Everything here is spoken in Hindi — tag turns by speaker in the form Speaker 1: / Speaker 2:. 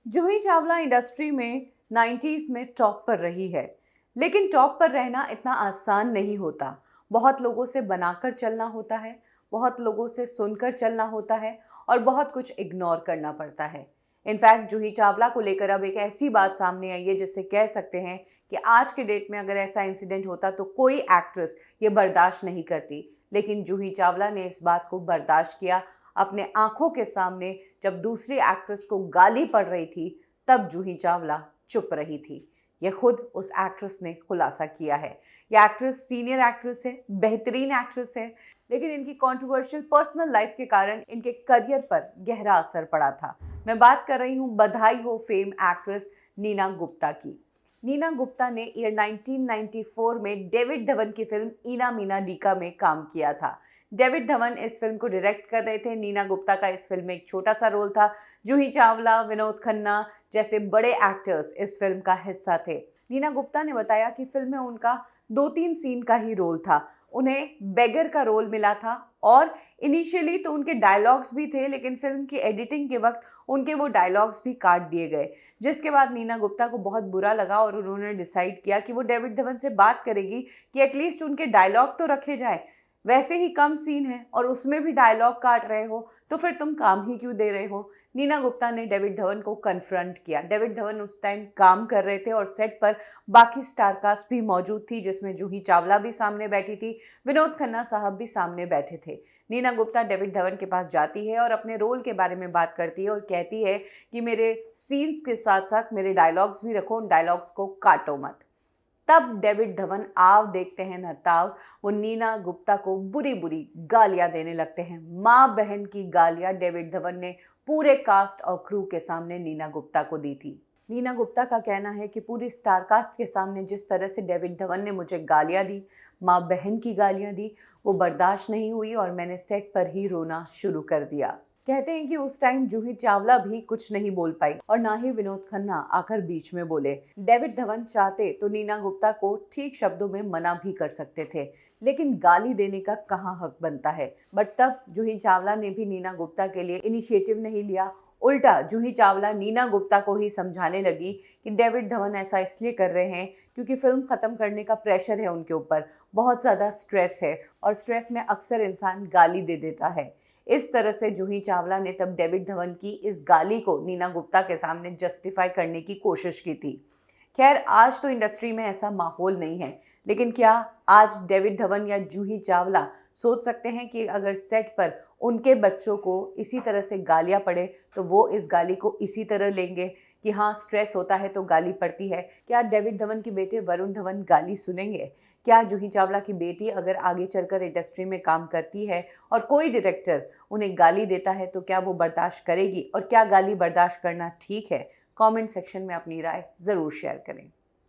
Speaker 1: जूही चावला इंडस्ट्री में 90s में टॉप पर रही है। लेकिन टॉप पर रहना इतना आसान नहीं होता। बहुत लोगों से बनाकर चलना होता है, बहुत लोगों से सुनकर चलना होता है और बहुत कुछ इग्नोर करना पड़ता है। इनफैक्ट जूही चावला को लेकर अब एक ऐसी बात सामने आई है जिससे कह सकते हैं कि आज के डेट में अगर ऐसा इंसिडेंट होता तो कोई एक्ट्रेस ये बर्दाश्त नहीं करती। लेकिन जूही चावला ने इस बात को बर्दाश्त किया। अपने आंखों के सामने जब दूसरी एक्ट्रेस को गाली पड़ रही थी तब जूही चावला चुप रही थी। यह खुद उस एक्ट्रेस ने खुलासा किया है। यह एक्ट्रेस सीनियर एक्ट्रेस है, बेहतरीन एक्ट्रेस है, लेकिन इनकी कंट्रोवर्शियल पर्सनल लाइफ के कारण इनके करियर पर गहरा असर पड़ा था। मैं बात कर रही हूँ बधाई हो फेम एक्ट्रेस नीना गुप्ता की। नीना गुप्ता ने ईयर 1994 में डेविड धवन की फिल्म इना मीना डीका में काम किया था। डेविड धवन इस फिल्म को डायरेक्ट कर रहे थे। नीना गुप्ता का इस फिल्म में एक छोटा सा रोल था। जूही चावला, विनोद खन्ना जैसे बड़े एक्टर्स इस फिल्म का हिस्सा थे। नीना गुप्ता ने बताया कि फिल्म में उनका 2-3 सीन का ही रोल था। उन्हें बेगर का रोल मिला था और इनिशियली तो उनके डायलॉग्स भी थे, लेकिन फिल्म की एडिटिंग के वक्त उनके वो डायलॉग्स भी काट दिए गए, जिसके बाद नीना गुप्ता को बहुत बुरा लगा और उन्होंने डिसाइड किया कि वो डेविड धवन से बात करेगी कि एटलीस्ट उनके डायलॉग तो रखे जाए। वैसे ही कम सीन है और उसमें भी डायलॉग काट रहे हो तो फिर तुम काम ही क्यों दे रहे हो। नीना गुप्ता ने डेविड धवन को कन्फ्रंट किया। डेविड धवन उस टाइम काम कर रहे थे और सेट पर बाकी स्टारकास्ट भी मौजूद थी, जिसमें जूही चावला भी सामने बैठी थी, विनोद खन्ना साहब भी सामने बैठे थे। नीना गुप्ता डेविड धवन के पास जाती है और अपने रोल के बारे में बात करती है और कहती है कि मेरे सीन्स के साथ साथ मेरे डायलॉग्स भी रखो, उन डायलॉग्स को काटो मत। तब डेविड धवन आव देखते हैं नताव, वो नीना गुप्ता को बुरी बुरी गालियां देने लगते हैं। माँ बहन की गालियां डेविड धवन ने पूरे कास्ट और क्रू के सामने नीना गुप्ता को दी थी। नीना गुप्ता का कहना है कि पूरी स्टार कास्ट के सामने जिस तरह से डेविड धवन ने मुझे गालियां दी, माँ बहन की गालियां दी, वो बर्दाश्त नहीं हुई और मैंने सेट पर ही रोना शुरू कर दिया। कहते हैं कि उस टाइम जूही चावला भी कुछ नहीं बोल पाई और ना ही विनोद खन्ना आकर बीच में बोले। डेविड धवन चाहते तो नीना गुप्ता को ठीक शब्दों में मना भी कर सकते थे, लेकिन गाली देने का कहाँ हक बनता है। बट तब जूही चावला ने भी नीना गुप्ता के लिए इनिशिएटिव नहीं लिया। उल्टा जूही चावला नीना गुप्ता को ही समझाने लगी कि डेविड धवन ऐसा इसलिए कर रहे हैं क्योंकि फिल्म खत्म करने का प्रेशर है उनके ऊपर, बहुत ज़्यादा स्ट्रेस है और स्ट्रेस में अक्सर इंसान गाली दे देता है। इस तरह से जूही चावला ने तब डेविड धवन की इस गाली को नीना गुप्ता के सामने जस्टिफाई करने की कोशिश की थी। खैर, आज तो इंडस्ट्री में ऐसा माहौल नहीं है, लेकिन क्या आज डेविड धवन या जूही चावला सोच सकते हैं कि अगर सेट पर उनके बच्चों को इसी तरह से गालियां पड़े तो वो इस गाली को इसी तरह लेंगे कि हाँ, स्ट्रेस होता है तो गाली पड़ती है। क्या डेविड धवन के बेटे वरुण धवन गाली सुनेंगे? क्या जूही चावला की बेटी अगर आगे चलकर इंडस्ट्री में काम करती है और कोई डायरेक्टर उन्हें गाली देता है तो क्या वो बर्दाश्त करेगी? और क्या गाली बर्दाश्त करना ठीक है? कमेंट सेक्शन में अपनी राय ज़रूर शेयर करें।